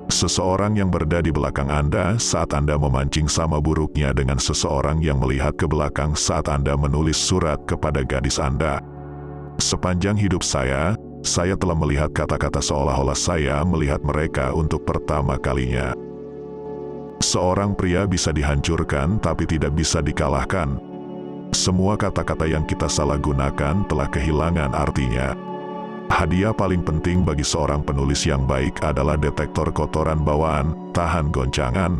Seseorang yang berada di belakang Anda saat Anda memancing sama buruknya dengan seseorang yang melihat ke belakang saat Anda menulis surat kepada gadis Anda. Sepanjang hidup saya telah melihat kata-kata seolah-olah saya melihat mereka untuk pertama kalinya. Seorang pria bisa dihancurkan tapi tidak bisa dikalahkan. Semua kata-kata yang kita salah gunakan telah kehilangan artinya. Hadiah paling penting bagi seorang penulis yang baik adalah detektor kotoran bawaan, tahan goncangan.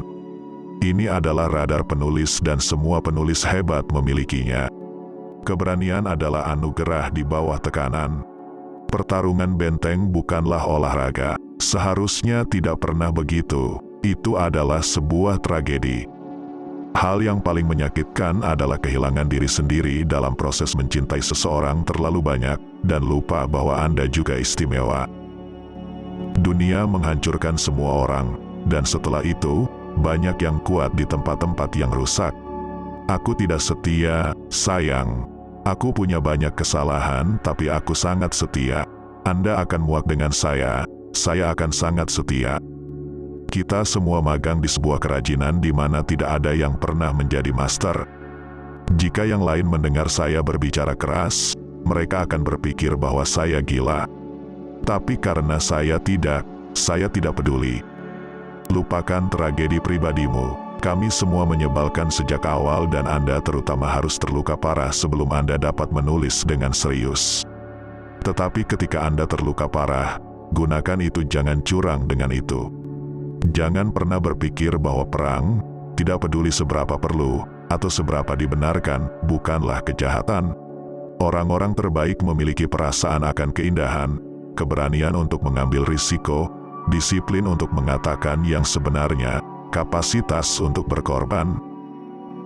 Ini adalah radar penulis dan semua penulis hebat memilikinya. Keberanian adalah anugerah di bawah tekanan. Pertarungan benteng bukanlah olahraga, seharusnya tidak pernah begitu. Itu adalah sebuah tragedi. Hal yang paling menyakitkan adalah kehilangan diri sendiri dalam proses mencintai seseorang terlalu banyak, dan lupa bahwa Anda juga istimewa. Dunia menghancurkan semua orang, dan setelah itu, banyak yang kuat di tempat-tempat yang rusak. Aku tidak setia, sayang. Aku punya banyak kesalahan, tapi aku sangat setia. Anda akan muak dengan saya akan sangat setia. Kita semua magang di sebuah kerajinan di mana tidak ada yang pernah menjadi master. Jika yang lain mendengar saya berbicara keras, mereka akan berpikir bahwa saya gila. Tapi karena saya tidak peduli. Lupakan tragedi pribadimu. Kami semua menyebalkan sejak awal dan Anda terutama harus terluka parah sebelum Anda dapat menulis dengan serius. Tetapi ketika Anda terluka parah, gunakan itu, jangan curang dengan itu. Jangan pernah berpikir bahwa perang, tidak peduli seberapa perlu, atau seberapa dibenarkan, bukanlah kejahatan. Orang-orang terbaik memiliki perasaan akan keindahan, keberanian untuk mengambil risiko, disiplin untuk mengatakan yang sebenarnya, kapasitas untuk berkorban.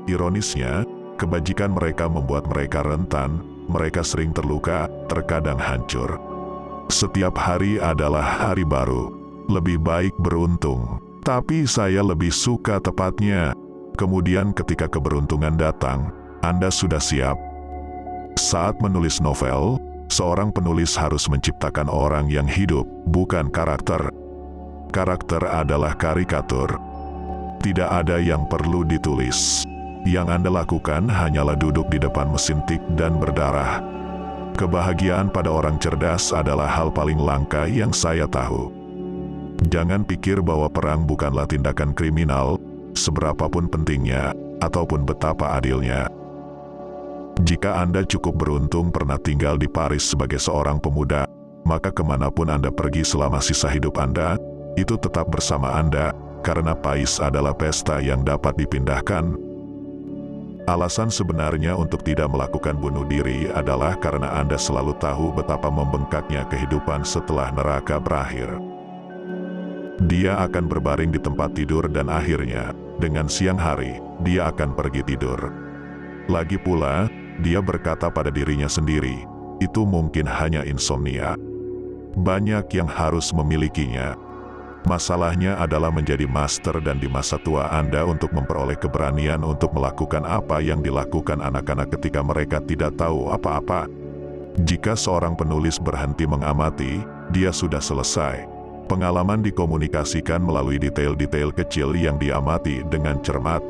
Ironisnya, kebajikan mereka membuat mereka rentan, mereka sering terluka, terkadang hancur. Setiap hari adalah hari baru. Lebih baik beruntung, tapi saya lebih suka tepatnya. Kemudian ketika keberuntungan datang, Anda sudah siap. Saat menulis novel, seorang penulis harus menciptakan orang yang hidup, bukan karakter. Karakter adalah karikatur. Tidak ada yang perlu ditulis. Yang Anda lakukan hanyalah duduk di depan mesin tik dan berdarah. Kebahagiaan pada orang cerdas adalah hal paling langka yang saya tahu. Jangan pikir bahwa perang bukanlah tindakan kriminal, seberapapun pentingnya, ataupun betapa adilnya. Jika Anda cukup beruntung pernah tinggal di Paris sebagai seorang pemuda, maka kemanapun Anda pergi selama sisa hidup Anda, itu tetap bersama Anda, karena Paris adalah pesta yang dapat dipindahkan. Alasan sebenarnya untuk tidak melakukan bunuh diri adalah karena Anda selalu tahu betapa membengkaknya kehidupan setelah neraka berakhir. Dia akan berbaring di tempat tidur dan akhirnya, dengan siang hari, dia akan pergi tidur. Lagi pula, dia berkata pada dirinya sendiri, itu mungkin hanya insomnia. Banyak yang harus memilikinya. Masalahnya adalah menjadi master dan di masa tua Anda untuk memperoleh keberanian untuk melakukan apa yang dilakukan anak-anak ketika mereka tidak tahu apa-apa. Jika seorang penulis berhenti mengamati, dia sudah selesai. Pengalaman dikomunikasikan melalui detail-detail kecil yang diamati dengan cermat.